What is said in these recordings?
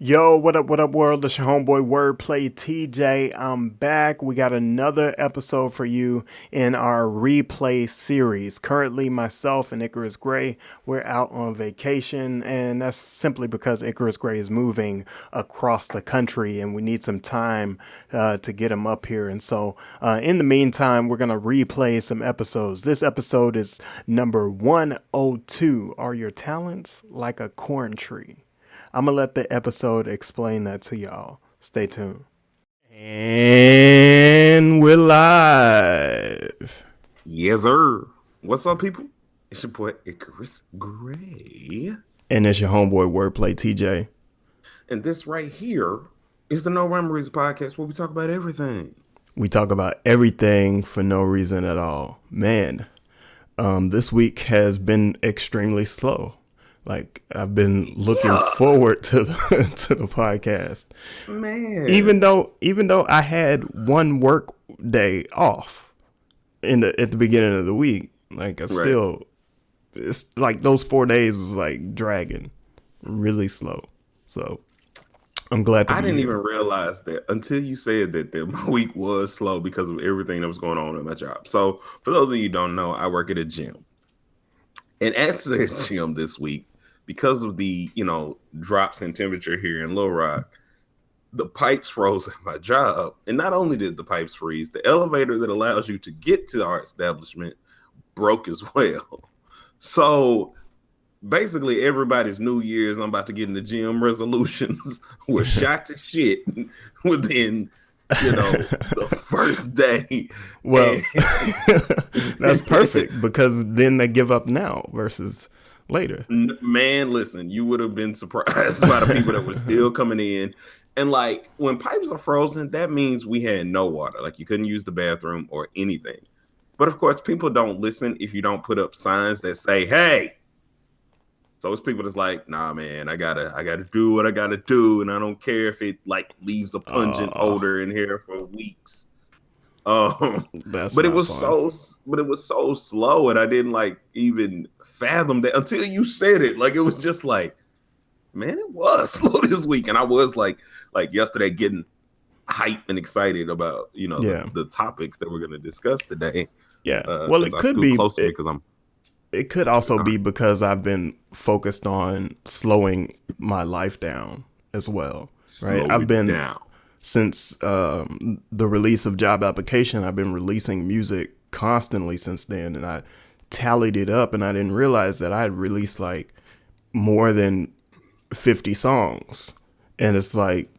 Yo, what up, world? It's your homeboy Wordplay TJ. I'm back. We got another episode for you in our replay series. Currently, myself and Icarus Gray, we're out on vacation, and that's simply because Icarus Gray is moving across the country, and we need some time to get him up here. And so, in the meantime, we're gonna replay some episodes. This episode is number 102. Are your talents like a corn tree? I'm going to let the episode explain that to y'all. Stay tuned. And we're live. Yes, sir. What's up, people? It's your boy Icarus Gray. And it's your homeboy Wordplay TJ. And this right here is the No Memories podcast where we talk about everything. We talk about everything for no reason at all. Man, this week has been extremely slow. Like, I've been looking forward to the podcast. Man. Even though I had one work day off at the beginning of the week, like it's like those 4 days was like dragging really slow. So I'm glad to I be didn't here. even realize that until you said that my week was slow because of everything that was going on in my job. So for those of you who don't know, I work at a gym. And at the gym this week, because of the, drops in temperature here in Little Rock, the pipes froze at my job. And not only did the pipes freeze, the elevator that allows you to get to our establishment broke as well. So basically everybody's New Year's, I'm about to get in the gym resolutions were shot to shit within, the first day. Well, that's perfect because then they give up now versus later. Man, listen, you would have been surprised by the people that were still coming in. And like when pipes are frozen, that means we had no water. Like you couldn't use the bathroom or anything. But of course, people don't listen if you don't put up signs that say, hey. So it's people that's like, nah, man, I gotta do what I gotta do. And I don't care if it like leaves a pungent odor in here for weeks. But it was so slow, and I didn't like even fathom that until you said it. Like it was just like, man, it was slow this week, and I was like yesterday getting hyped and excited about the topics that we're going to discuss today. Yeah, well, it could be closer because I'm. It could also be because I've been focused on slowing my life down as well. Right, I've been down. Since the release of Job Application, I've been releasing music constantly since then, and I tallied it up, and I didn't realize that I had released like more than 50 songs, and it's like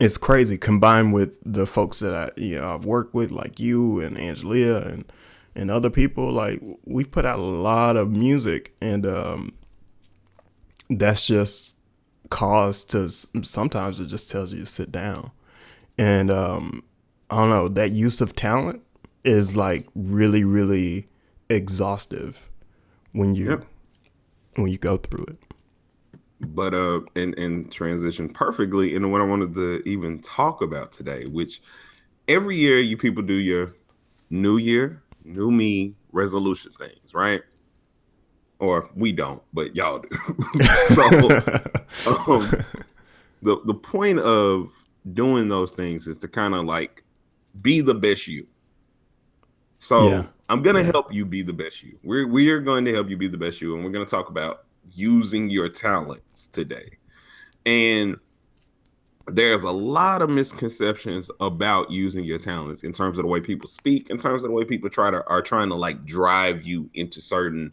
it's crazy. Combined with the folks that I've worked with, like you and Angelia and other people, like we've put out a lot of music, and that's just cause to sometimes it just tells you to sit down. And I don't know, that use of talent is like really, really exhaustive when you go through it. But and transition perfectly into what I wanted to even talk about today, which every year you people do your new year, new me resolution things, right? Or we don't, but y'all do. So the point of doing those things is to kind of like be the best you. So I'm going to help you be the best you. We are going to help you be the best you. And we're going to talk about using your talents today. And there's a lot of misconceptions about using your talents in terms of the way people speak, in terms of the way people are trying to like drive you into certain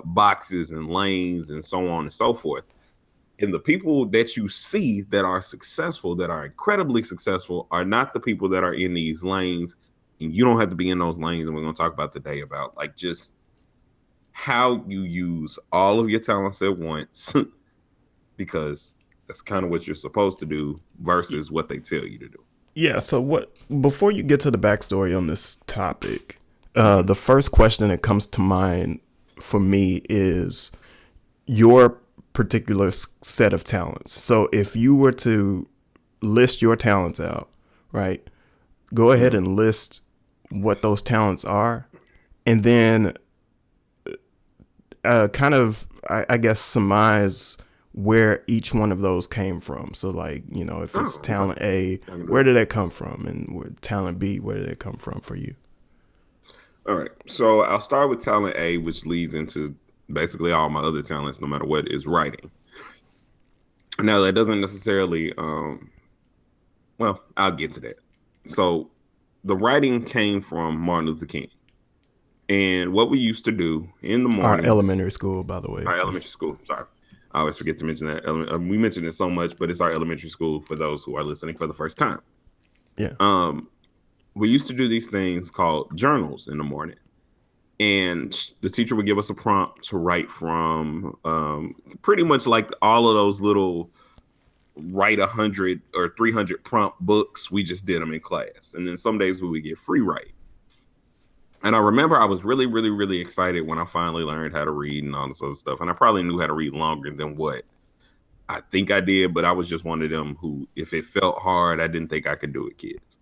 boxes and lanes and so on and so forth. And the people that you see that are successful, that are incredibly successful, are not the people that are in these lanes. And you don't have to be in those lanes. And we're going to talk about today about like just how you use all of your talents at once, because that's kind of what you're supposed to do versus what they tell you to do. Yeah. So before you get to the backstory on this topic, the first question that comes to mind for me is your particular set of talents. So if you were to list your talents out, right, go ahead and list what those talents are, and then kind of, I guess, surmise where each one of those came from. So like, you know, if it's Oh, talent A, where did that come from? And talent B, where did it come from for you? all right. So I'll start with talent A, which leads into basically all my other talents, no matter what, is writing. Now that doesn't necessarily well, I'll get to that. So the writing came from Martin Luther King. And what we used to do in the Our mornings, elementary school, by the way. our elementary school, sorry, I always forget to mention that. We mention it so much, but it's our elementary school for those who are listening for the first time. Yeah. We used to do these things called journals in the morning. And the teacher would give us a prompt to write from, pretty much like all of those little write 100 or 300 prompt books. We just did them in class. And then some days we would get free write. And I remember I was really, really, really excited when I finally learned how to read and all this other stuff. And I probably knew how to read longer than what I think I did, but I was just one of them who, if it felt hard, I didn't think I could do it, kids.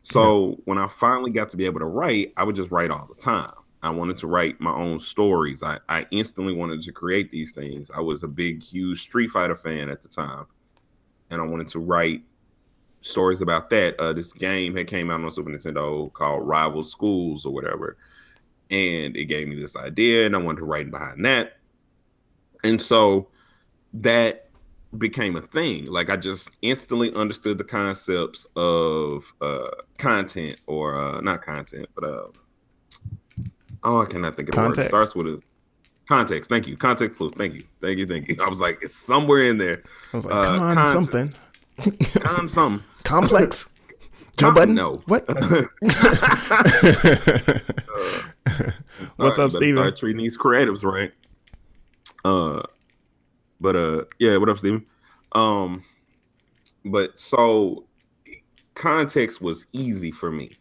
So when I finally got to be able to write, I would just write all the time. I wanted to write my own stories. I instantly wanted to create these things. I was a big, huge Street Fighter fan at the time. And I wanted to write stories about that. This game had came out on Super Nintendo called Rival Schools or whatever. And it gave me this idea and I wanted to write behind that. And so that became a thing. Like I just instantly understood the concepts of content or not content, but I cannot think of the word. It starts with a context. Thank you. Context clues. Thank you. Thank you. Thank you. I was like, it's somewhere in there. I was like, something. Something. Complex. Joe Budden? No. What? What's up, Steven? Start treating these creatives right. Yeah, what up, Steven? But so context was easy for me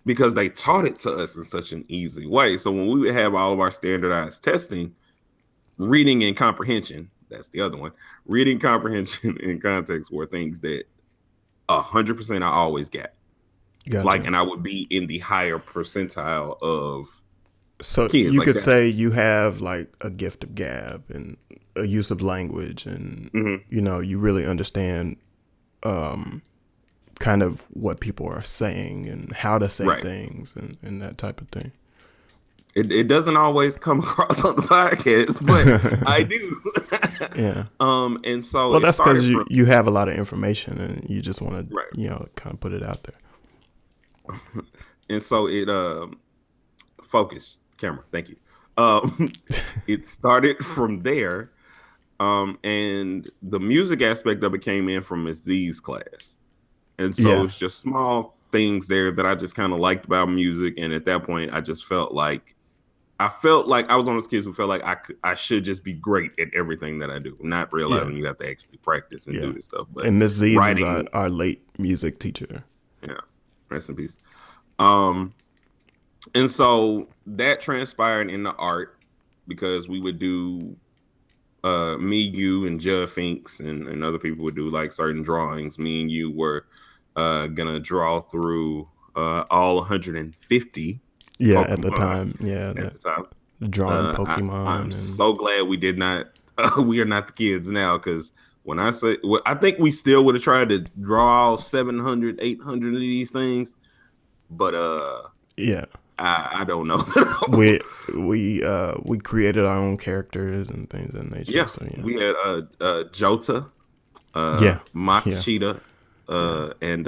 because they taught it to us in such an easy way. So when we would have all of our standardized testing, reading and comprehension, that's the other one. Reading, comprehension, and context were things that 100% I always got. Gotcha. Like, and I would be in the higher percentile of so kids. You could say you have like a gift of gab and a use of language, and you know, you really understand kind of what people are saying and how to say things and that type of thing. It doesn't always come across on the podcast, but I do. Yeah. And so well, that's because you have a lot of information and you just want to you know, kind of put it out there. And so it focus camera. Thank you. It started from there. And the music aspect of it came in from Ms. Z's class. And so it's just small things there that I just kind of liked about music. And at that point, I just felt like I was one of those kids who felt like I should just be great at everything that I do, not realizing you have to actually practice and do this stuff. But and Ms. Z is our late music teacher. Yeah, rest in peace. And so that transpired in the art because we would do me, you, and Judd Finks and other people would do like certain drawings. Me and you were gonna draw through all 150. Yeah, Pokemon at the time. Yeah, at the time. Drawing Pokemon. I'm so glad we did not. We are not the kids now, because when I say, I think we still would have tried to draw all 700, 800 of these things, but yeah, I don't know. we created our own characters and things of that nature. Yeah, so, we had Jota, Machida, and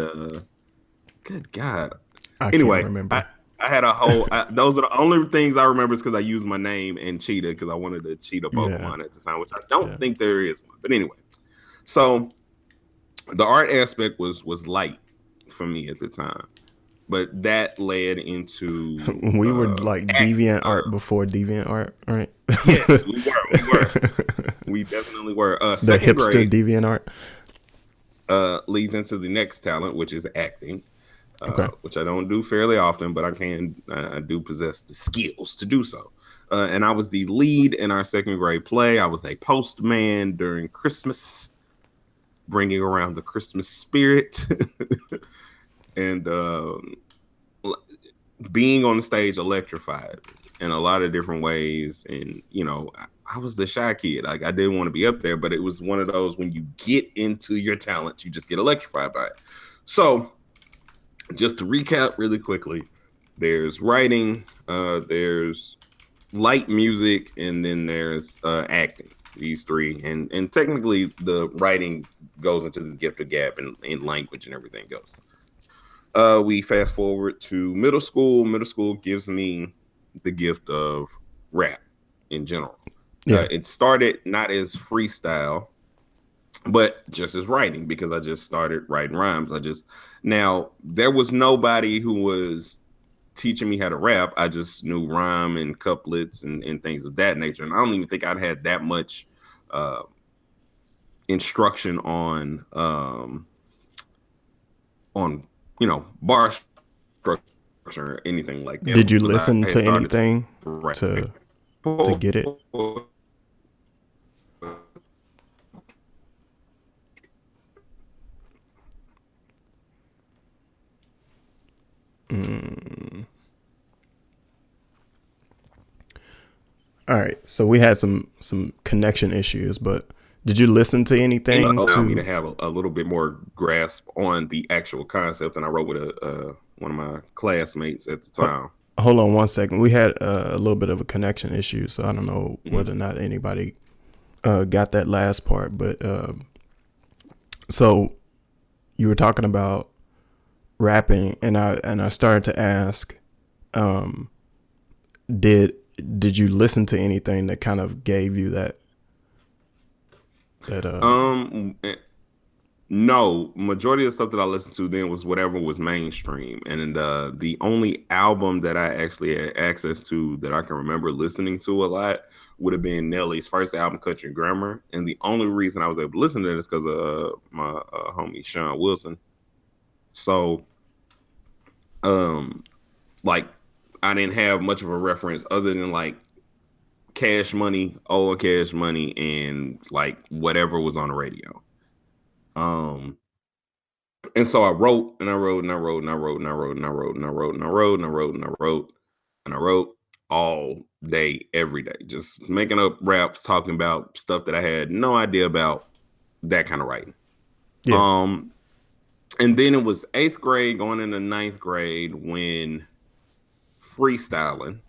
good God. I anyway, can't remember. I had a whole. Those are the only things I remember is because I used my name and Cheetah because I wanted a Cheetah Pokemon at the time, which I don't think there is one. But anyway, so the art aspect was light for me at the time, but that led into we were like Deviant Art before Deviant Art, right? Yes, we were. We definitely were. The hipster grade, Deviant Art leads into the next talent, which is acting. Okay. Which I don't do fairly often, but I do possess the skills to do so. And I was the lead in our second grade play. I was a postman during Christmas, bringing around the Christmas spirit. And being on the stage electrified. in a lot of different ways. And, I was the shy kid. Like, I didn't want to be up there, but it was one of those when you get into your talent, you just get electrified by it. So, just to recap really quickly, there's writing, there's light music, and then there's acting. These three, and technically the writing goes into the gift of gab and language and everything goes. We fast forward to middle school. Middle school gives me the gift of rap in general. Yeah. It started not as freestyle, but just as writing, because I just started writing rhymes. Now there was nobody who was teaching me how to rap. I just knew rhyme and couplets and things of that nature. And I don't even think I'd had that much instruction on bar structure or anything like that. Did you listen to anything to get it? All right, so we had some connection issues, but did you listen to anything allow me to have a little bit more grasp on the actual concept? And I wrote with one of my classmates at the time. Hold on one second. We had a little bit of a connection issue, so I don't know whether or not anybody got that last part. But so you were talking about rapping, and I started to ask, did you listen to anything that kind of gave you that? No, majority of the stuff that I listened to then was whatever was mainstream. And the only album that I actually had access to that I can remember listening to a lot would have been Nelly's first album, Country Grammar. And the only reason I was able to listen to it is because of my homie Sean Wilson. So, like, I didn't have much of a reference other than like Cash Money, old Cash Money, and like whatever was on the radio. And so I wrote and I wrote and I wrote and I wrote and I wrote and I wrote and I wrote and I wrote and I wrote and I wrote and I wrote all day, every day, just making up raps, talking about stuff that I had no idea about, that kind of writing. Yeah. And then it was 8th grade going into 9th grade when freestyling,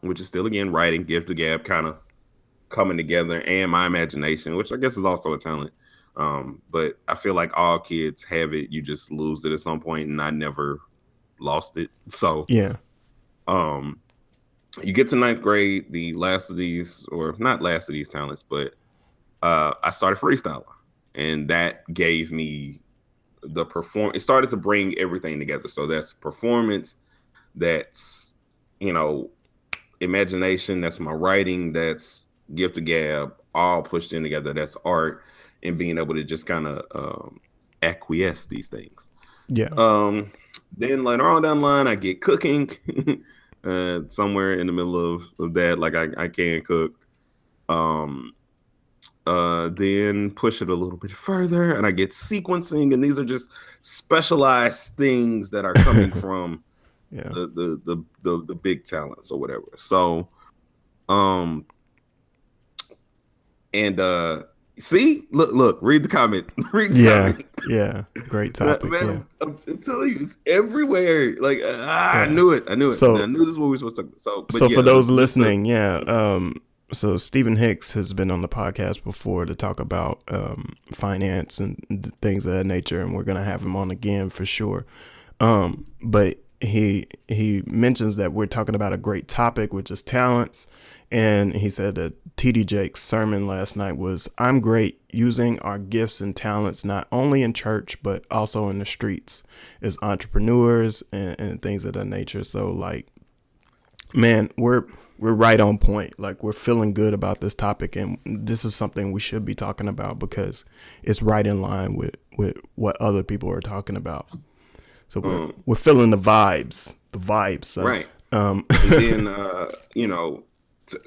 which is still again writing, gift of gab, kind of coming together, and my imagination, which I guess is also a talent. But I feel like all kids have it. You just lose it at some point, and I never lost it. So yeah. You get to 9th grade, the last of these, or not last of these talents, but I started freestyling, and that gave me the perform. It started to bring everything together. So that's performance, that's imagination, that's my writing, that's gift of gab, all pushed in together. That's art, and being able to just kind of acquiesce these things. Yeah. Then later on down the line, I get cooking somewhere in the middle of that. Like I can cook. Then push it a little bit further, and I get sequencing, and these are just specialized things that are coming from the big talents or whatever. So, see, look, read the comment. Read the comment. Yeah, great topic. Man, I'm telling you, it's everywhere. Like I knew it. So I knew this is what we were supposed to talk about. So for those listening, so Stephen Hicks has been on the podcast before to talk about finance and things of that nature, and we're gonna have him on again for sure. But he mentions that we're talking about a great topic, which is talents. And he said that T.D. Jake's sermon last night was, "I'm great using our gifts and talents, not only in church, but also in the streets as entrepreneurs and things of that nature." So like, man, we're right on point. Like, we're feeling good about this topic. And this is something we should be talking about because it's right in line with what other people are talking about. So we're feeling the vibes. Son. Right. And then,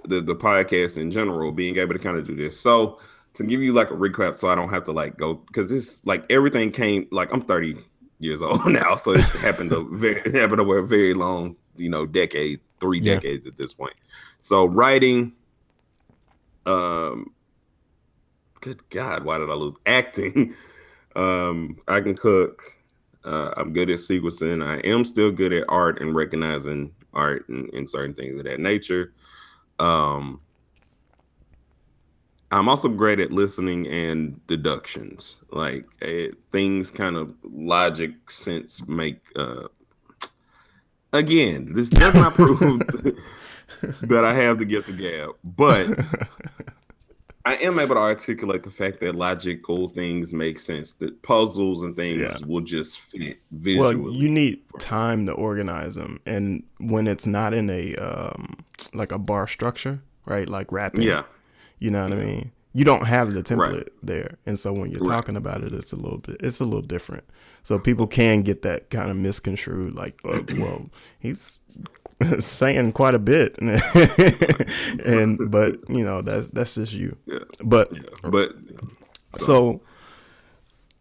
the podcast in general, being able to kind of do this. So to give you like a recap, so I don't have to like go, because it's like everything came, like I'm 30 years old now, so it happened over a very long, decades three Yeah. decades at this point. So writing, um, good God, why did I lose acting? I can cook. I'm good at sequencing. I am still good at art and recognizing art and certain things of that nature. Um, I'm also great at listening and deductions. Like things kind of logic sense make. Again, this does not prove that I have the gift of gab, but I am able to articulate the fact that logical things make sense, that puzzles and Yeah. things will just fit Well, you visually. need time to organize them, and when it's not in a like a bar structure, right? Like rapping, Yeah, you know what I yeah, mean? You don't have the right, template there, and so when you're right. talking about it, it's a little different. So people can get that kind of misconstrued, like, well, he's saying quite a bit, and but that's just you. Yeah, But yeah, but so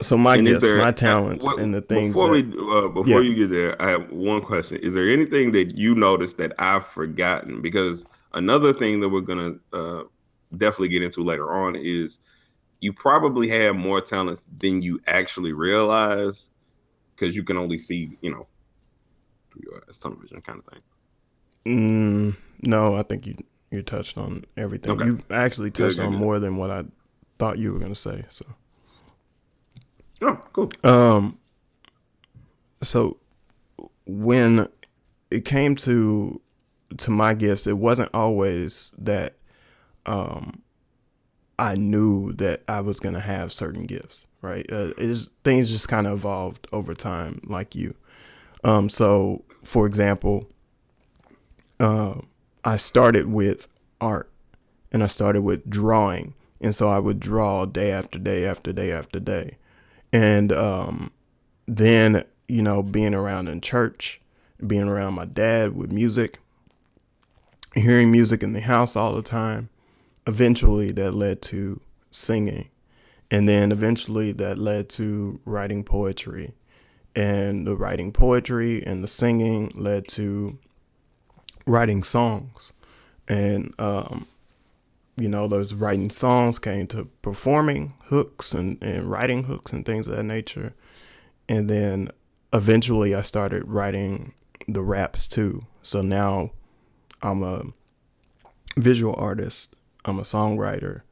so my and is gifts, there my talents, what and the things that before yeah. you get there? I have one question. Is there anything that you noticed that I've forgotten? Because another thing that we're gonna definitely get into later on is you probably have more talents than you actually realize because you can only see, through your eyes, television kind of thing. No, I think you touched on everything. Okay, You actually good, touched good, on good. more than what I thought you were gonna say. Oh, cool. So when it came to my gifts, it wasn't always that I knew that I was gonna have certain gifts. Right? Things just kind of evolved over time, like you. So for example, I started with art and I started with drawing. And so I would draw day after day after day after day. And then, being around in church, being around my dad with music, hearing music in the house all the time, eventually that led to singing. And then eventually that led to writing poetry. And the writing poetry and the singing led to writing songs. And those writing songs came to performing hooks and writing hooks and things of that nature. And then eventually I started writing the raps too. So now I'm a visual artist, I'm a songwriter,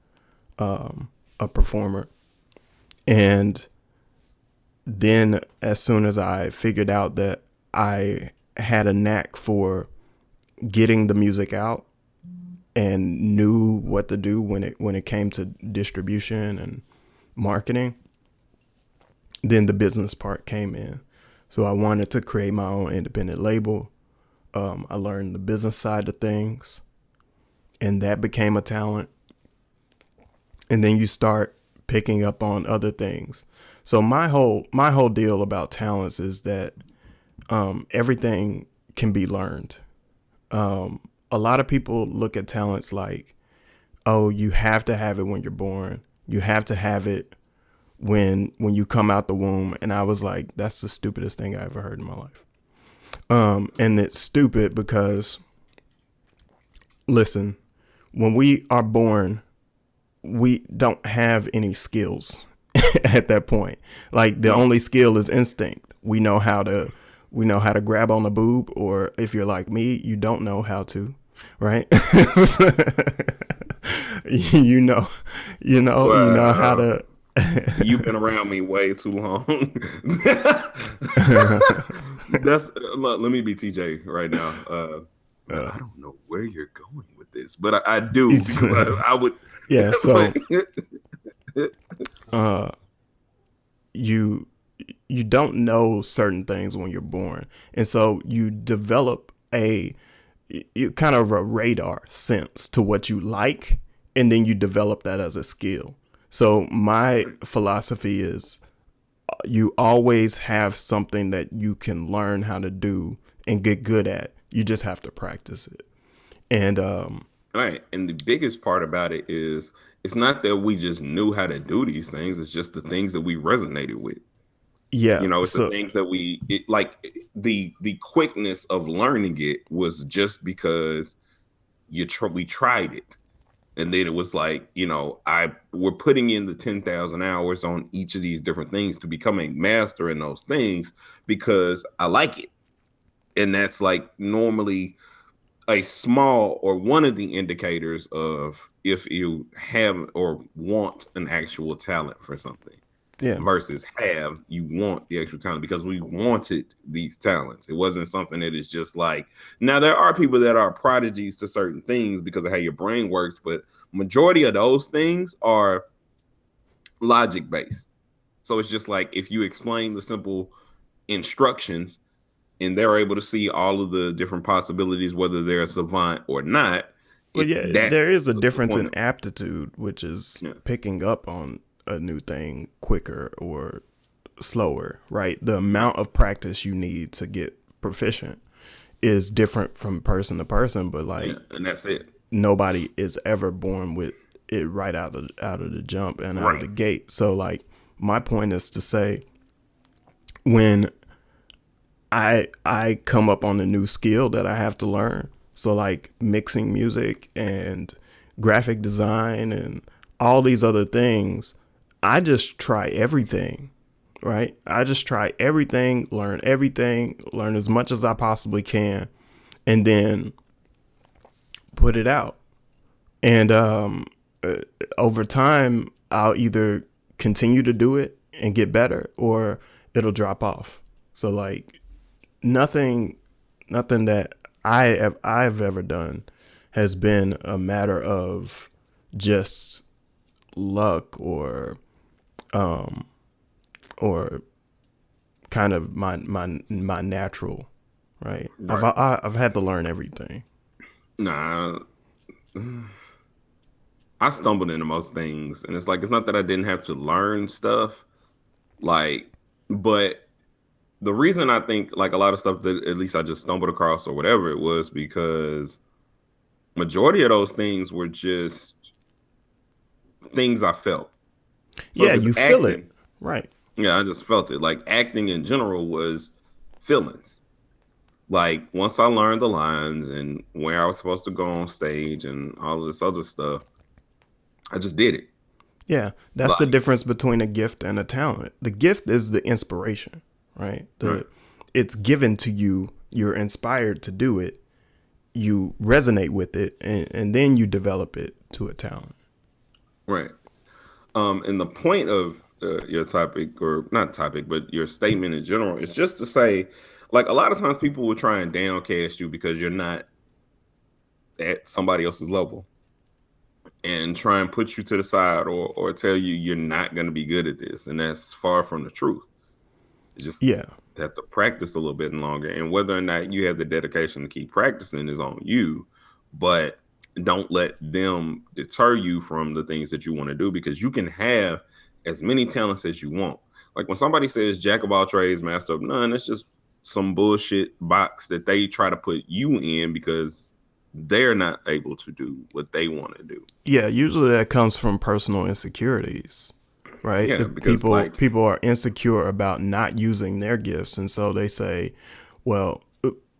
a performer. And then as soon as I figured out that I had a knack for getting the music out and knew what to do when it came to distribution and marketing, then the business part came in. So I wanted to create my own independent label. I learned the business side of things, and that became a talent. And then you start picking up on other things. So my whole deal about talents is that everything can be learned. A lot of people look at talents like, oh, you have to have it when you're born. You have to have it when you come out the womb. And I was like, that's the stupidest thing I ever heard in my life. And it's stupid because, listen, when we are born, we don't have any skills at that point. Like the No. only skill is instinct. We know how to grab on the boob, or if you're like me, you don't know how to, right? you know, you know how Well, to. you've been around me way too long. That's let me be TJ right now. I don't know where you're going with this, but I do because I would. Yeah. But, So you you don't know certain things when you're born, and so you develop you kind of a radar sense to what you like, and then you develop that as a skill. So my philosophy is you always have something that you can learn how to do and get good at. You just have to practice it. And right, and the biggest part about it is it's not that we just knew how to do these things; it's just the things that we resonated with. Yeah. You know, it's the So things that like the quickness of learning it was just because we tried it. And then it was like, you know, we're putting in the 10,000 hours on each of these different things to become a master in those things because I like it. And that's like normally a small or one of the indicators of if you have or want an actual talent for something yeah. versus have you want the actual talent because we wanted these talents. It wasn't something that is just like, now there are people that are prodigies to certain things because of how your brain works, but majority of those things are logic based. So it's just like if you explain the simple instructions and they're able to see all of the different possibilities, whether they're a savant or not, Well, yeah, there that's is a the difference point in of aptitude, which is it. Yeah. picking up on a new thing quicker or slower, right? The amount of practice you need to get proficient is different from person to person, but Yeah, like and that's it. nobody is ever born with it right out of the jump and out of Right. the gate. So like my point is to say when I come up on a new skill that I have to learn. So like mixing music and graphic design and all these other things, I just try everything, right? I just try everything, learn as much as I possibly can, and then put it out. And over time, I'll either continue to do it and get better, or it'll drop off. So like nothing nothing that I've ever done has been a matter of just luck or kind of my natural, right? Right. I've had to learn everything. Nah, I stumbled into most things, and it's like it's not that I didn't have to learn stuff, like, but the reason I think like a lot of stuff that at least I just stumbled across or whatever it was because majority of those things were just things I felt. So Yeah, if it's you feel it, acting, right? yeah, I just felt it. Like acting in general was feelings. Like once I learned the lines and where I was supposed to go on stage and all of this other stuff, I just did it. Yeah, that's the Like, difference between a gift and a talent. The gift is the inspiration, right? right, It's given to you. You're inspired to do it. You resonate with it, and then you develop it to a talent. right. And the point of your topic, or not topic, but your statement in general, is just to say, like a lot of times people will try and downcast you because you're not at somebody else's level, and try and put you to the side or tell you you're not going to be good at this, and that's far from the truth. It's just Yeah, have to practice a little bit longer, and whether or not you have the dedication to keep practicing is on you. But don't let them deter you from the things that you want to do because you can have as many talents as you want. Like when somebody says jack of all trades, master of none, it's just some bullshit box that they try to put you in because they're not able to do what they want to do. yeah. Usually that comes from personal insecurities, right? Yeah, The because people are insecure about not using their gifts, and so they say, well,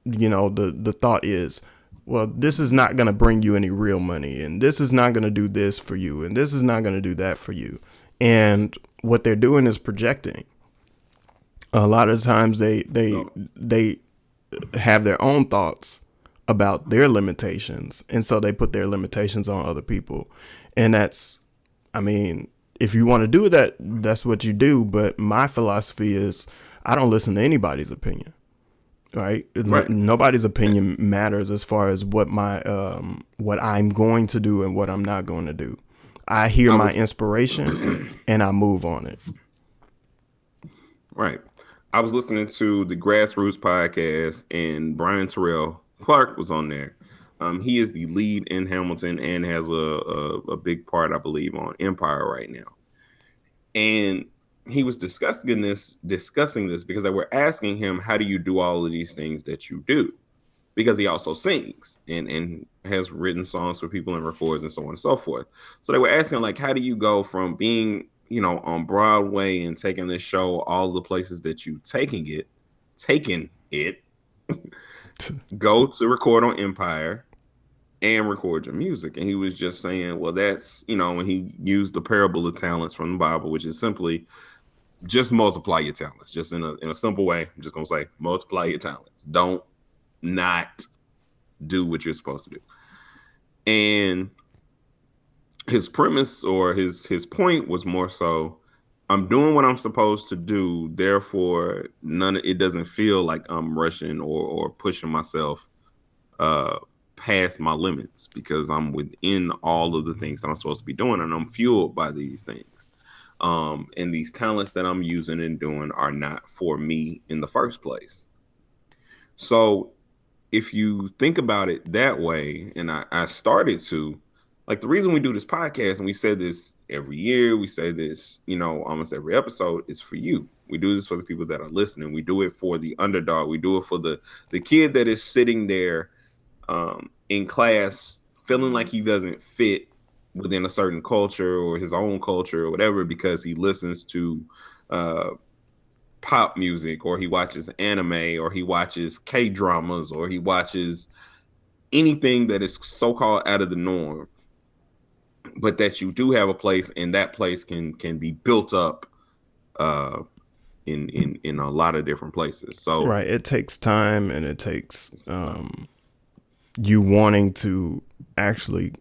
the thought is, well, this is not going to bring you any real money, and this is not going to do this for you, and this is not going to do that for you. And what they're doing is projecting. A lot of times no, they have their own thoughts about their limitations, and so they put their limitations on other people. And that's, I mean, if you want to do that, that's what you do. But my philosophy is I don't listen to anybody's opinion, right? right. Nobody's opinion matters as far as what I'm going to do and what I'm not going to do. I hear I my was inspiration and I move on it. right. I was listening to the Grassroots podcast, and Brian Terrell Clark was on there. He is the lead in Hamilton and has a big part, I believe, on Empire right now. And he was discussing this because they were asking him, "How do you do all of these things that you do?" Because he also sings and has written songs for people and records and so on and so forth. So they were asking, like, how do you go from being on Broadway and taking the show all the places that you taking it, go to record on Empire and record your music. And he was just saying, well, that's, when he used the parable of talents from the Bible, which is simply just multiply your talents. Just in a simple way, I'm just gonna say multiply your talents. Don't not do what you're supposed to do. And his premise or his point was more so, I'm doing what I'm supposed to do, therefore it doesn't feel like I'm rushing or pushing myself past my limits, because I'm within all of the things that I'm supposed to be doing, and I'm fueled by these things. And these talents that I'm using and doing are not for me in the first place. So if you think about it that way, and I started to, like, the reason we do this podcast, and we say this every year, we say this, almost every episode, is for you. We do this for the people that are listening. We do it for the underdog. We do it for the kid that is sitting there in class feeling like he doesn't fit within a certain culture or his own culture or whatever, because he listens to pop music, or he watches anime, or he watches K-dramas, or he watches anything that is so-called out of the norm, but that you do have a place, and that place can be built up in a lot of different places. So right, it takes time, and it takes you wanting to actually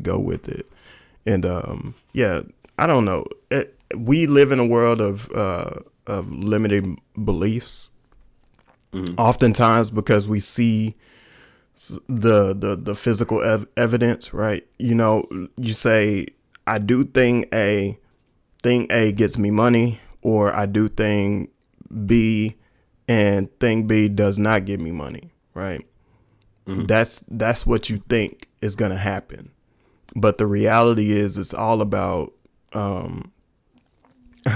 go with it. And I don't know. We live in a world of limited beliefs. Mm-hmm. Oftentimes, because we see the physical evidence, right? You say, I do thing A gets me money, or I do thing B and thing B does not give me money, right? Mm-hmm. That's what you think is going to happen. But the reality is, it's all about how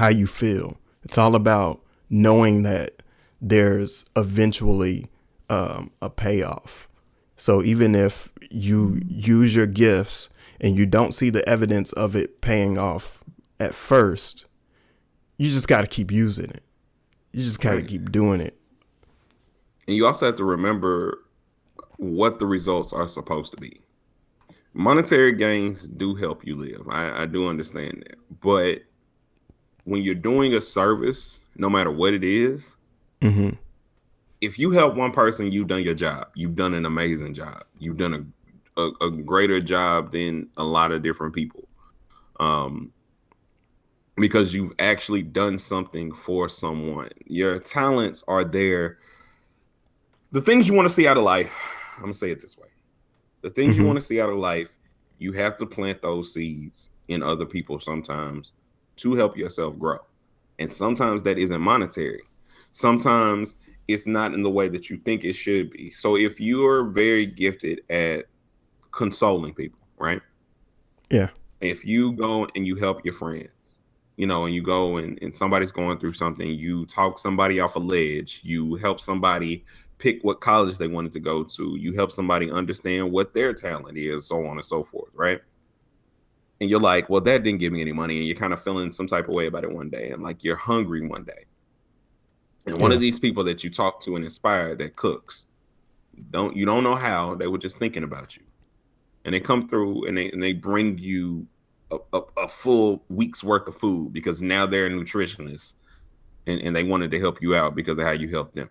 you feel. It's all about knowing that there's eventually a payoff. So even if you use your gifts and you don't see the evidence of it paying off at first, you just got to keep using it. You just got to keep doing it. And you also have to remember what the results are supposed to be. Monetary gains do help you live. I do understand that. But when you're doing a service, no matter what it is, mm-hmm. if you help one person, you've done your job. You've done an amazing job. You've done a greater job than a lot of different people. Because you've actually done something for someone. Your talents are there. The things you want to see out of life, I'm going to say it this way. The things mm-hmm. you want to see out of life, you have to plant those seeds in other people sometimes to help yourself grow. And sometimes that isn't monetary. Sometimes it's not in the way that you think it should be. So if you're very gifted at consoling people, right? Yeah. If you go and you help your friends, and you go and somebody's going through something, you talk somebody off a ledge, you help somebody pick what college they wanted to go to, you help somebody understand what their talent is, so on and so forth, right? And you're like, well, that didn't give me any money, and you're kind of feeling some type of way about it one day, and like you're hungry one day. And one of these people that you talk to and inspire that cooks, you don't know how, they were just thinking about you. And they come through and they bring you a full week's worth of food, because now they're a nutritionist and they wanted to help you out because of how you helped them.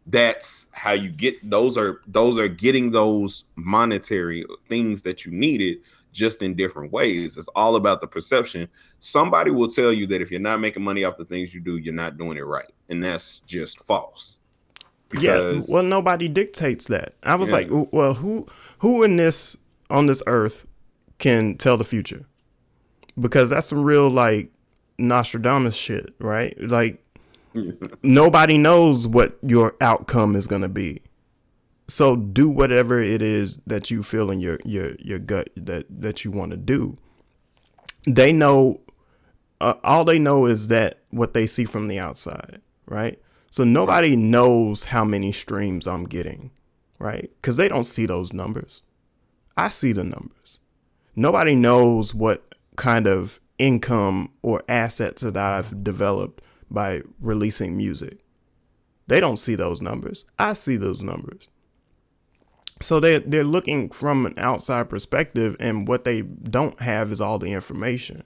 That's how you get those are getting those monetary things that you needed, just in different ways. It's all about the perception. Somebody will tell you that if you're not making money off the things you do, you're not doing it right. And that's just false. Because, well, nobody dictates that. I was like, well, who on this earth can tell the future? Because that's some real, like, Nostradamus shit, right? Like, nobody knows what your outcome is going to be. So do whatever it is that you feel in your gut that you want to do. They know, all they know is that what they see from the outside, right? So nobody knows how many streams I'm getting, right? Because they don't see those numbers. I see the numbers. Nobody knows what kind of income or assets that I've developed by releasing music. They don't see those numbers. I see those numbers. So they're looking from an outside perspective, and what they don't have is all the information.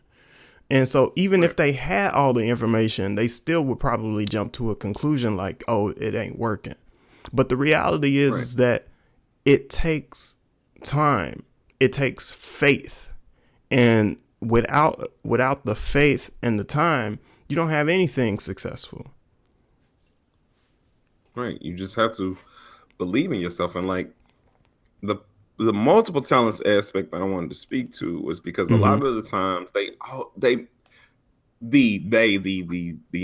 And so even if they had all the information, they still would probably jump to a conclusion like, oh, it ain't working. But the reality is that it takes time. It takes faith. And without the faith and the time, you don't have anything successful. Right. You just have to believe in yourself. And like the multiple talents aspect that I wanted to speak to was because a lot of the times the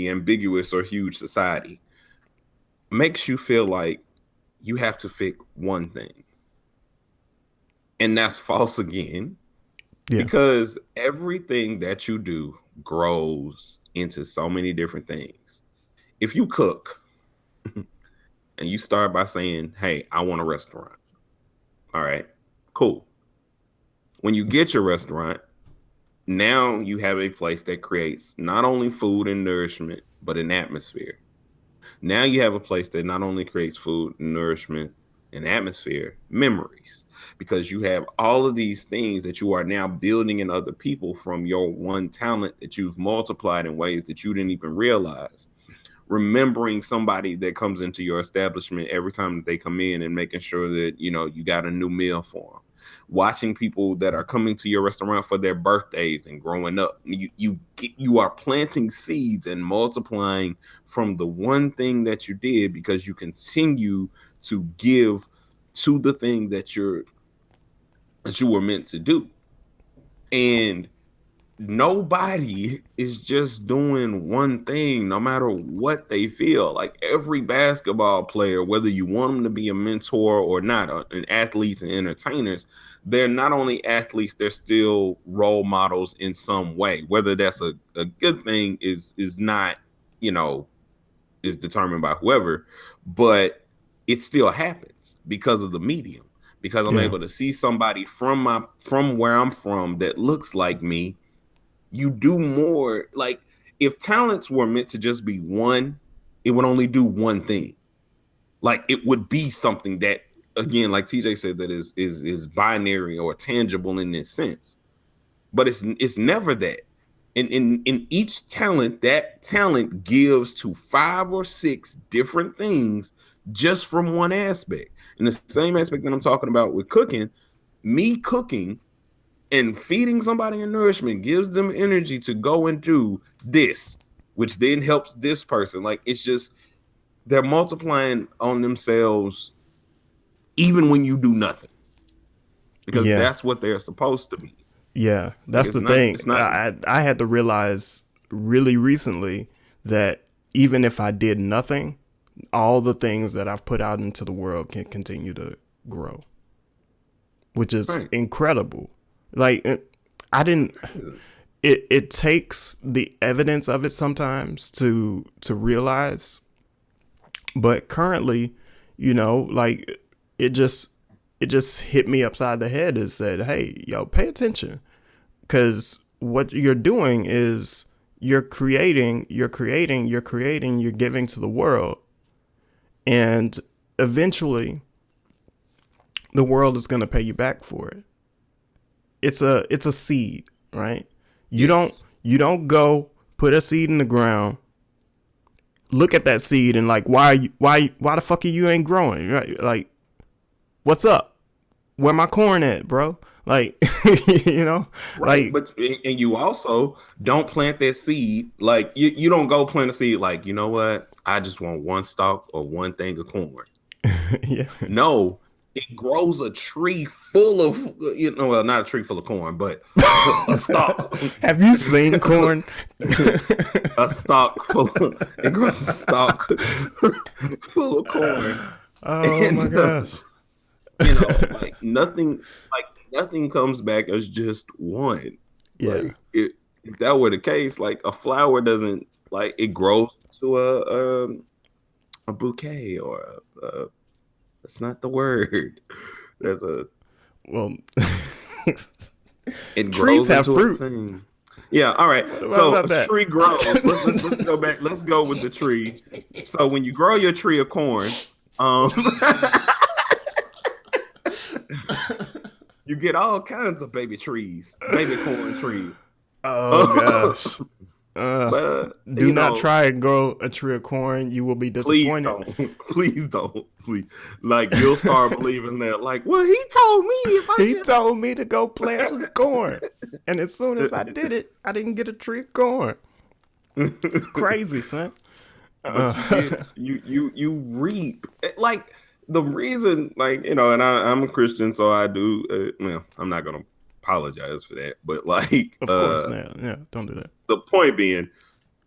ambiguous or huge society makes you feel like you have to pick one thing. And that's false again. Yeah. Because everything that you do grows into so many different things. If you cook and you start by saying, hey, I want a restaurant. All right, cool. When you get your restaurant, now you have a place that creates not only food and nourishment, but an atmosphere. Now you have a place that not only creates food and nourishment and atmosphere, memories, because you have all of these things that you are now building in other people from your one talent that you've multiplied in ways that you didn't even realize. Remembering somebody that comes into your establishment every time that they come in and making sure that, you know, you got a new meal for them. Watching people that are coming to your restaurant for their birthdays and growing up. You are planting seeds and multiplying from the one thing that you did because you continue to give to the thing that you were meant to do. And nobody is just doing one thing, no matter what they feel. Like every basketball player, whether you want them to be a mentor or not, and athletes and entertainers, they're not only athletes, they're still role models in some way. Whether that's a good thing is not, you know, is determined by whoever, but it still happens because of the medium. Because I'm able to see somebody from where I'm from that looks like me. You do more. Like if talents were meant to just be one, it would only do one thing. Like it would be something that, again, like TJ said, that is binary or tangible in this sense. But it's never that. In each talent, that talent gives to 5 or 6 different things just from one aspect. And the same aspect that I'm talking about with cooking, me cooking and feeding somebody in nourishment gives them energy to go and do this, which then helps this person. Like it's just, they're multiplying on themselves even when you do nothing, because that's what they're supposed to be. Yeah, that's the thing. I had to realize really recently that even if I did nothing, all the things that I've put out into the world can continue to grow, which is incredible. Like it takes the evidence of it sometimes to realize, but currently, you know, like it just hit me upside the head and said, hey, yo, pay attention, because what you're doing is you're creating, you're giving to the world, and eventually the world is going to pay you back for it. It's a seed, right? You don't go put a seed in the ground, look at that seed and like, why the fuck are you ain't growing? Right? Like, what's up? Where my corn at, bro? Like, you know, right. But and you also don't plant that seed. Like you don't go plant a seed like, you know what? I just want one stalk or one thing of corn. Yeah. No. It grows a tree full of, you know, well, not a tree full of corn, but a stalk. Have you seen corn? A stalk full of, it grows a stalk full of corn. Oh and, my gosh. You know, like nothing comes back as just one. Yeah. Like if that were the case, like a flower doesn't, like it grows to a bouquet or that's not the word. There's a well. it Trees have fruit. Thing. Yeah. All right. What So about a that? tree grows. Let's go back. Let's go with the tree. So when you grow your tree of corn, um, you get all kinds of baby trees, baby corn trees. Oh gosh. Uh, But do not try and grow a tree of corn. You will be please disappointed. don't, please don't, please. Like you'll start believing that. Like, well, he told me if I He told me to go plant some corn. And as soon as I just. did it, I didn't get a tree of corn. It's crazy, son. But you get you reap like the reason, like, you know, and I'm a Christian, so I do. Well, I'm not gonna apologize for that, but like, Of course, yeah, don't do that. the point being,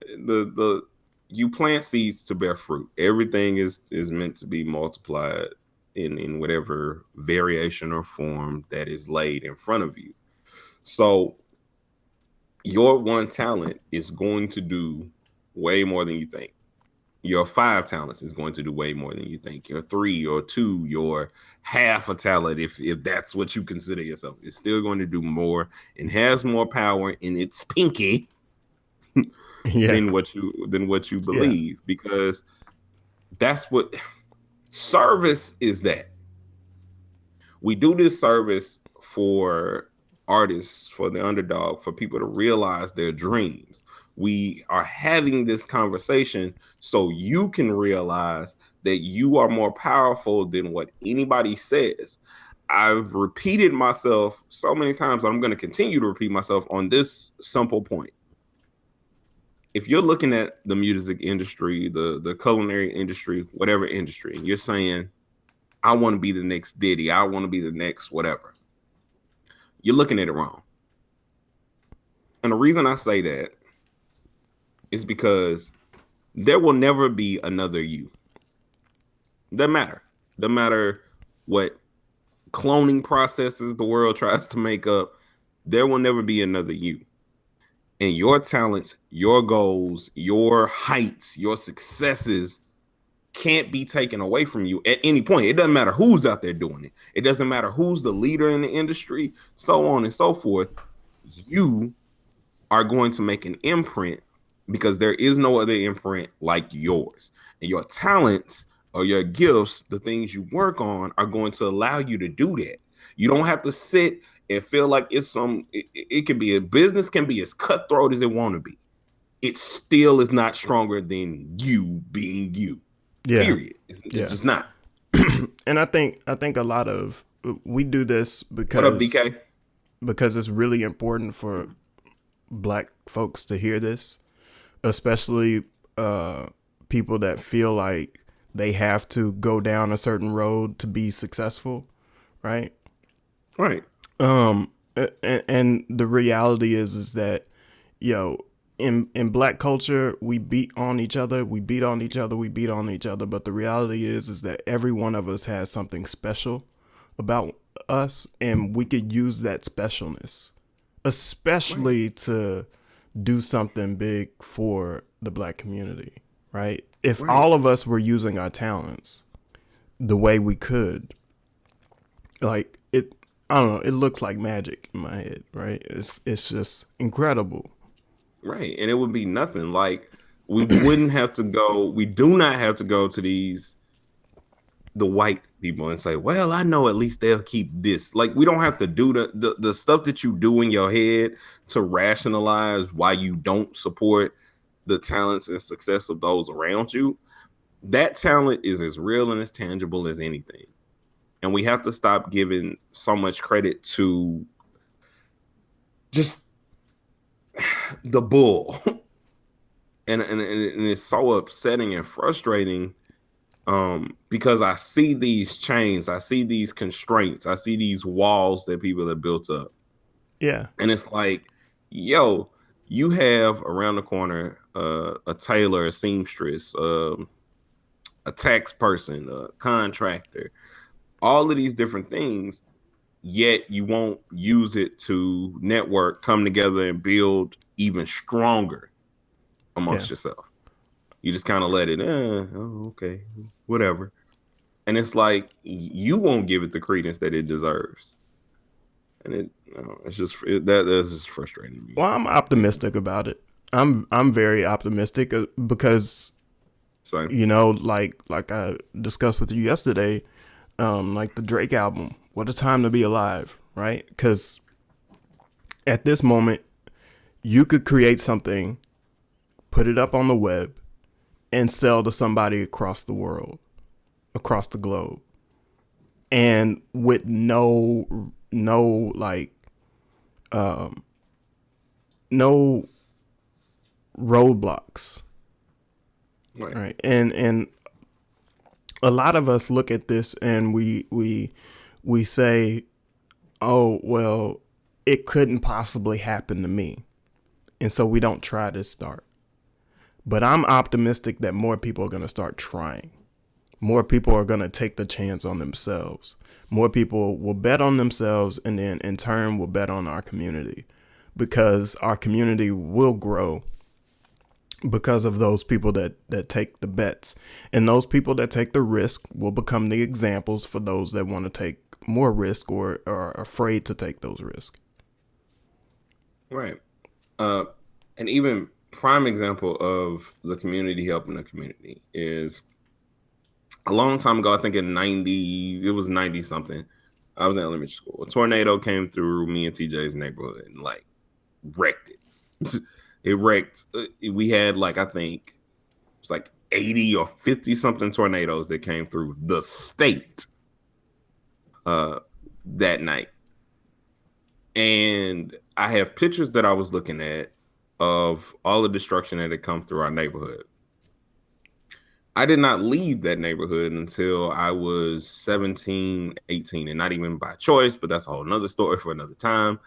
the you plant seeds to bear fruit. Everything is meant to be multiplied in whatever variation or form that is laid in front of you. So your one talent is going to do way more than you think. Your 5 talents is going to do way more than you think. Your 3 or 2, your half a talent, if that's what you consider yourself, is still going to do more and has more power in its pinky Yeah, than what you yeah, believe, because that's what service is. That we do this service for artists, for the underdog, for people to realize their dreams. We are having this conversation so you can realize that you are more powerful than what anybody says. I've repeated myself so many times, I'm going to continue to repeat myself on this simple point. If you're looking at the music industry, the culinary industry, whatever industry, and you're saying, I want to be the next Diddy, I want to be the next whatever, you're looking at it wrong. And the reason I say that is because there will never be another you. Doesn't matter. Doesn't matter what cloning processes the world tries to make up. There will never be another you. And your talents, your goals, your heights, your successes can't be taken away from you at any point. It doesn't matter who's out there doing it. It doesn't matter who's the leader in the industry, so on and so forth. You are going to make an imprint because there is no other imprint like yours. And your talents or your gifts, the things you work on, are going to allow you to do that. You don't have to sit and feel like it's it can be, a business can be as cutthroat as it want to be. It still is not stronger than you being you. yeah, Period. It's yeah. just not. And I think a lot of we do this What up, because DK? it's really important for black folks to hear this, especially people that feel like they have to go down a certain road to be successful, right? Right. And the reality is that, yo, in black culture, we beat on each other, we beat on each other, we beat on each other. But the reality is that every one of us has something special about us, and we could use that specialness, especially Right. to do something big for the black community, right? If Right. all of us were using our talents the way we could, like it, I don't know, it looks like magic in my head, right? It's just incredible. Right. And it would be nothing. Like, we wouldn't have to go, we do not have to go to the white people and say, well, I know at least they'll keep this. Like, we don't have to do the stuff that you do in your head to rationalize why you don't support the talents and success of those around you. That talent is as real and as tangible as anything. And we have to stop giving so much credit to just the bull. And it's so upsetting and frustrating, because I see these chains, I see these constraints, I see these walls that people have built up. Yeah, And it's like, yo, you have around the corner a tailor, a seamstress, a tax person, a contractor, all of these different things, yet you won't use it to network, come together, and build even stronger yeah, amongst yourself. You just kind of let it, oh, okay, whatever. And it's like, you won't give it the credence that it deserves. and that's just frustrating to me. Well, I'm optimistic about it. I'm very optimistic because So like I discussed with you yesterday, like the Drake album, "What a Time to Be Alive," right? Because at this moment, you could create something, put it up on the web, and sell to somebody across the world, across the globe, and with no like no roadblocks, right, right? And a lot of us look at this and we say, oh well, it couldn't possibly happen to me, and so we don't try to start. But I'm optimistic that more people are going to start trying. More people are going to take the chance on themselves. More people will bet on themselves, and then in turn will bet on our community, because our community will grow because of those people that take the bets. And those people that take the risk will become the examples for those that want to take more risk or are afraid to take those risks. right. And even prime example of the community helping the community is a long time ago. I think in 90, it was 90 something. I was in elementary school. A tornado came through me and TJ's neighborhood and like wrecked it. It wrecked. We had like, I think it was like 80 or 50 something tornadoes that came through the state uh, that night. And I have pictures that I was looking at of all the destruction that had come through our neighborhood. I did not leave that neighborhood until I was 17, 18, and not even by choice, but that's a whole nother story for another time.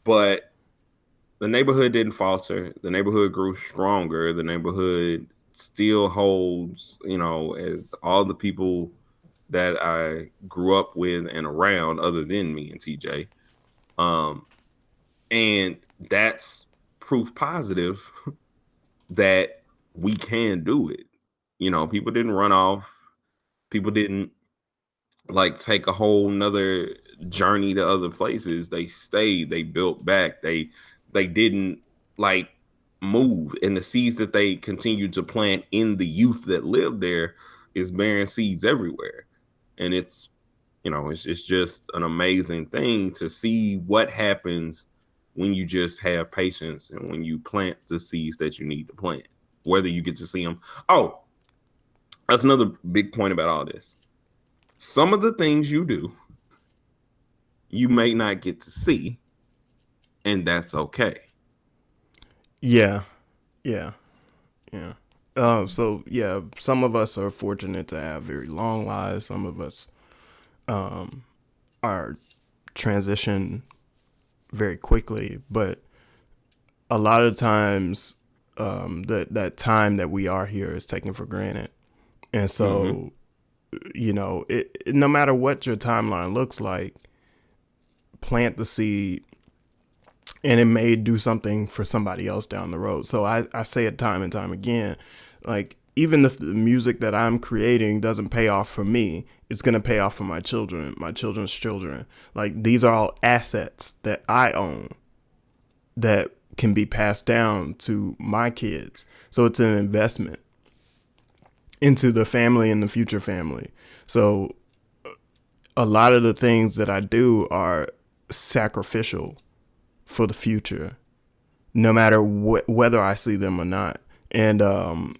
But the neighborhood didn't falter. The neighborhood grew stronger. The neighborhood still holds, as all the people that I grew up with and around, other than me and TJ. And that's proof positive that we can do it. People didn't run off. People didn't like take a whole nother journey to other places. They stayed, they built back, they didn't like move. And the seeds that they continued to plant in the youth that lived there is bearing seeds everywhere. And it's just an amazing thing to see what happens when you just have patience and when you plant the seeds that you need to plant, whether you get to see them. Oh, that's another big point about all this. Some of the things you do, you may not get to see, and that's okay. Yeah, yeah, yeah. So yeah, some of us are fortunate to have very long lives. Some of us are transition very quickly, but a lot of times that time that we are here is taken for granted. And so, no matter what your timeline looks like, plant the seed and it may do something for somebody else down the road. So I say it time and time again, like, even if the music that I'm creating doesn't pay off for me, it's going to pay off for my children, my children's children. Like, these are all assets that I own that can be passed down to my kids. So it's an investment into the family and the future family. So a lot of the things that I do are sacrificial for the future, no matter whether I see them or not. And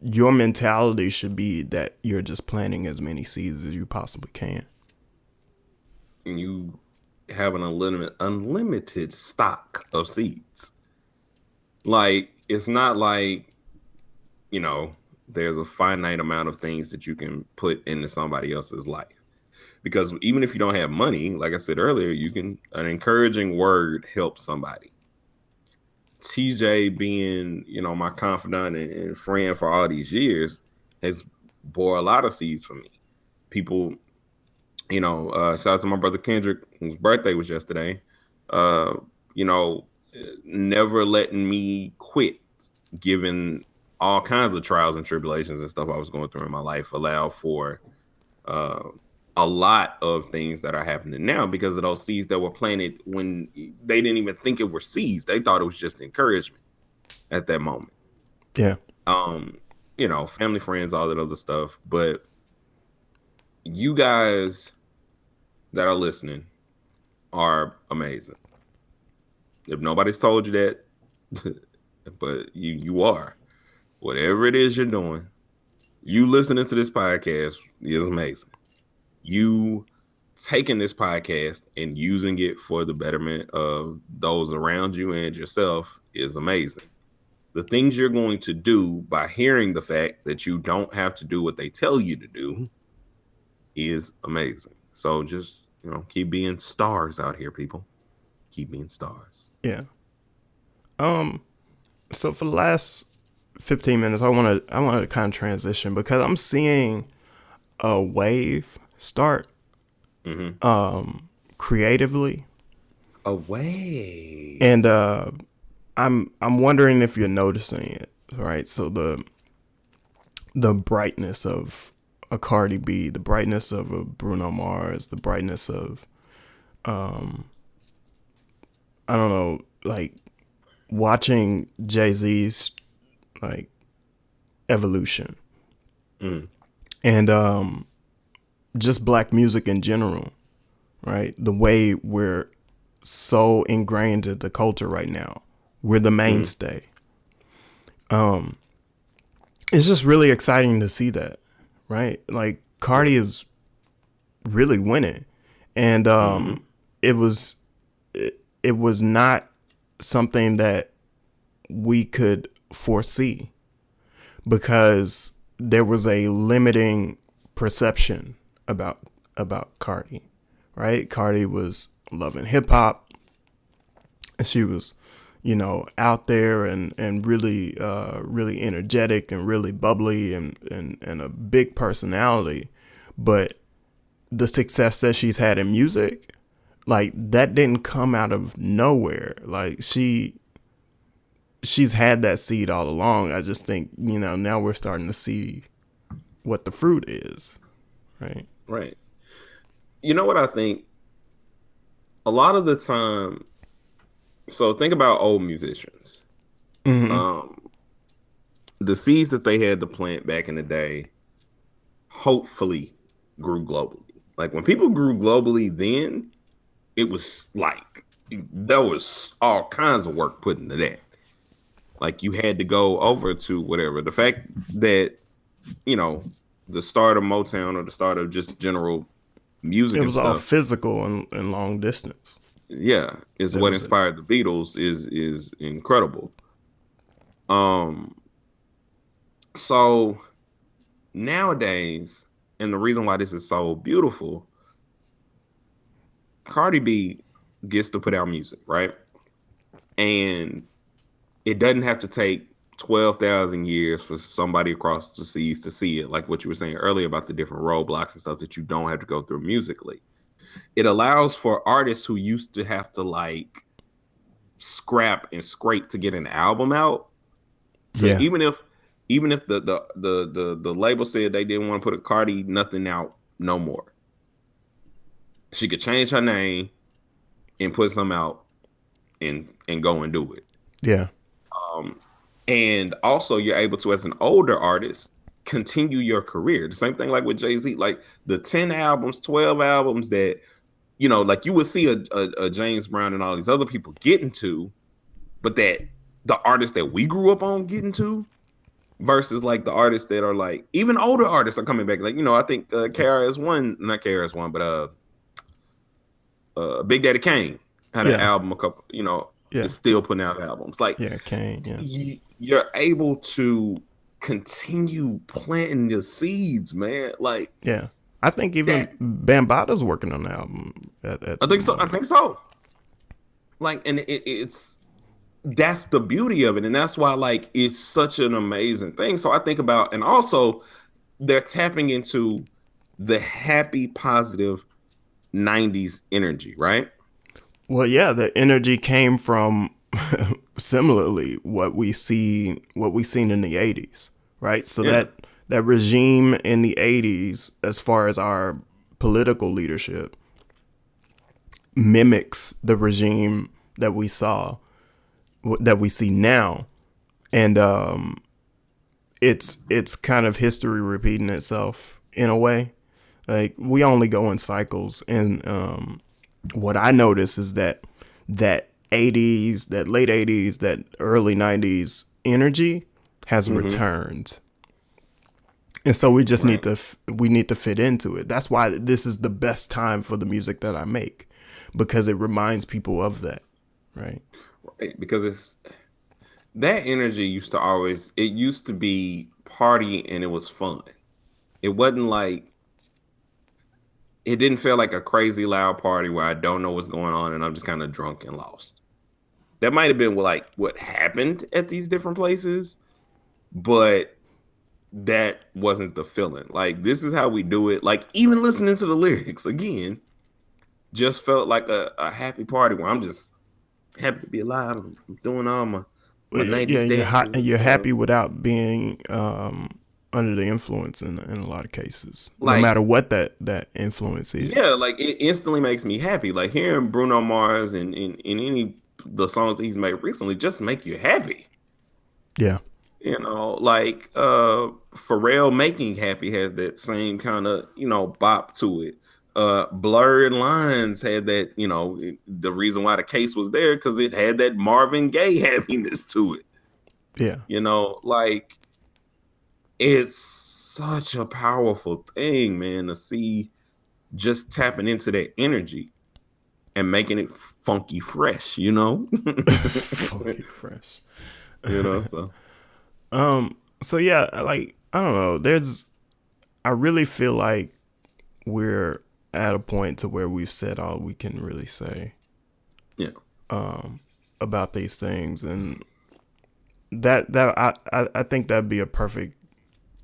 your mentality should be that you're just planting as many seeds as you possibly can. And you have an unlimited stock of seeds. Like, it's not like, there's a finite amount of things that you can put into somebody else's life. Because even if you don't have money, like I said earlier, an encouraging word helps somebody. TJ being, my confidant and friend for all these years has bore a lot of seeds for me. People, shout out to my brother Kendrick, whose birthday was yesterday. Uh, you know, Never letting me quit, given all kinds of trials and tribulations and stuff I was going through in my life, allowed for a lot of things that are happening now because of those seeds that were planted when they didn't even think it were seeds. They thought it was just encouragement at that moment. Yeah. Um, family, friends, all that other stuff. But you guys that are listening are amazing. If nobody's told you that, but you are. Whatever it is you're doing, you listening to this podcast is amazing. You taking this podcast and using it for the betterment of those around you and yourself is amazing. The things you're going to do by hearing the fact that you don't have to do what they tell you to do is amazing. So just, keep being stars out here, people. Keep being stars. Yeah. So for the last 15 minutes, I want to kind of transition because I'm seeing a wave start creatively, Away. and I'm wondering if you're noticing it, right? So the brightness of a Cardi B, the brightness of a Bruno Mars, the brightness of I don't know, like watching Jay-Z's like evolution and just black music in general, right? The way we're so ingrained in the culture right now. We're the mainstay. It's just really exciting to see that, right? Like Cardi is really winning, and it was not something that we could foresee because there was a limiting perception about Cardi, right? Cardi was loving hip hop. She was, out there and really, really energetic and really bubbly and a big personality. But the success that she's had in music, like that didn't come out of nowhere. Like she's had that seed all along. I just think, now we're starting to see what the fruit is. Right. Right. You know what I think? A lot of the time, so think about old musicians. The seeds that they had to plant back in the day hopefully grew globally. Like when people grew globally then, it was like there was all kinds of work put into that. Like you had to go over to whatever. The fact that, the start of Motown or the start of just general music It and was all stuff, physical and long distance. yeah, is That what was it. inspired the Beatles is incredible. So nowadays, and the reason why this is so beautiful, Cardi B gets to put out music, right? And it doesn't have to take 12,000 years for somebody across the seas to see it, like what you were saying earlier about the different roadblocks and stuff that you don't have to go through musically. It allows for artists who used to have to like scrap and scrape to get an album out to Yeah. even if the label said they didn't want to put a Cardi nothing out no more. She could change her name and put some out and go and do it. Yeah. And also you're able to, as an older artist, continue your career. The same thing like with Jay-Z, like the 10 albums, 12 albums that, like you would see a James Brown and all these other people getting to, but that the artists that we grew up on getting to versus like the artists that are like, even older artists are coming back. Like, I think KRS-One, not KRS-One, but Big Daddy Kane had an Yeah. album a couple, Yeah. is still putting out albums. Like, Yeah. Kane. Yeah. you're able to continue planting the seeds, man. Like, Yeah. I think even that, Bambaata's working on the album at I the think so. I moment. think so. Like, and it's that's the beauty of it, and that's why like it's such an amazing thing. So I think about, and also they're tapping into the happy, positive '90s energy, right? Well, yeah, the energy came from similarly what we seen in the 80s, right? So Yeah. that regime in the 80s as far as our political leadership mimics the regime that we see now. And it's kind of history repeating itself in a way. Like, we only go in cycles. And what I notice is that 80s, that late 80s, that early 90s energy has returned. And so we just need to fit into it. That's why this is the best time for the music that I make, because it reminds people of that. Right. Because it's that energy used to be party and it was fun. It wasn't like, it didn't feel like a crazy loud party where I don't know what's going on and I'm just kind of drunk and lost. That might have been like what happened at these different places, but that wasn't the feeling. Like, this is how we do it. Like, even listening to the lyrics again just felt like a happy party where I'm just happy to be alive. I'm doing all my 90s dances. You're happy without being under the influence in a lot of cases, like, no matter what that influence is. Yeah, like, it instantly makes me happy. Like, hearing Bruno Mars and in any the songs that he's made recently just make you happy. Yeah. You know, like Pharrell Making Happy has that same kind of, bop to it. Blurred Lines had that, the reason why the case was there because it had that Marvin Gaye happiness to it. Yeah. Like, it's such a powerful thing, man, to see just tapping into that energy and making it funky fresh, Funky fresh. So yeah, like, I don't know, I really feel like we're at a point to where we've said all we can really say about these things, and that I think that'd be a perfect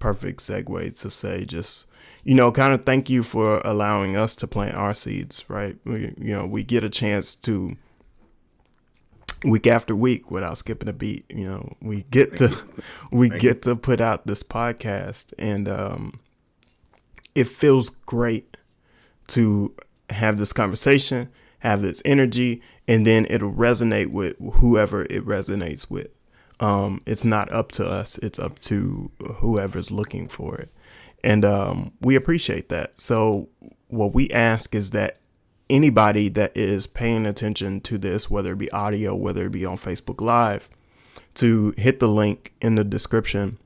segue to say, just, kind of thank you for allowing us to plant our seeds, right? We get a chance to, week after week, without skipping a beat, we get to put out this podcast, and it feels great to have this conversation, have this energy, and then it'll resonate with whoever it resonates with. It's not up to us, it's up to whoever's looking for it, and we appreciate that. So what we ask is that anybody that is paying attention to this, whether it be audio, whether it be on Facebook Live, to hit the link in the description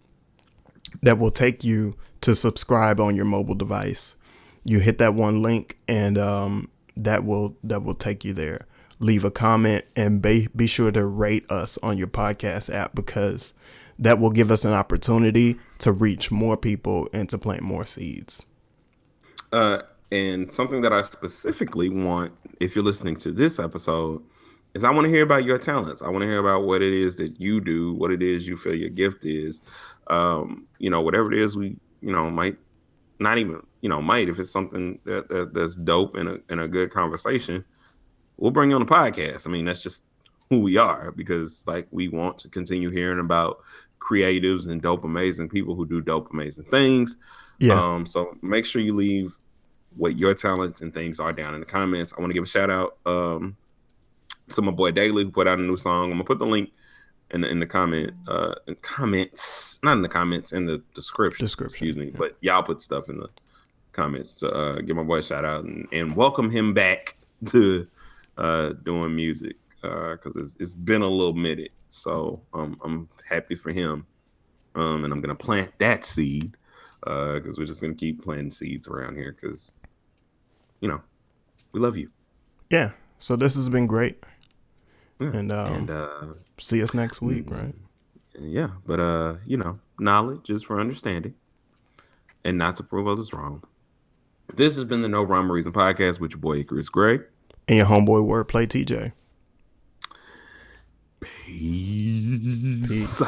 that will take you to subscribe on your mobile device. You hit that one link, and that will take you there. Leave a comment, and be sure to rate us on your podcast app, because that will give us an opportunity to reach more people and to plant more seeds. And something that I specifically want, if you're listening to this episode, is I want to hear about your talents. I want to hear about what it is that you do, what it is you feel your gift is. Whatever it is, we, might not even, might, if it's something that's dope and a good conversation, we'll bring you on the podcast. I mean, that's just who we are, because like, we want to continue hearing about creatives and dope, amazing people who do dope, amazing things. Yeah. So make sure you leave what your talents and things are down in the comments. I want to give a shout out to my boy Daily, who put out a new song. I'm gonna put the link in the comments, not in the comments, in the description. Excuse me, yeah. But y'all put stuff in the comments to give my boy a shout out and welcome him back to doing music, because it's been a little minute. So I'm happy for him, and I'm gonna plant that seed, because we're just gonna keep planting seeds around here, because we love you. Yeah. So this has been great. Yeah. And see us next week, right? Yeah. But knowledge is for understanding and not to prove others wrong. This has been the No Rhyme or Reason podcast with your boy Chris Gray and your homeboy Wordplay TJ. Peace.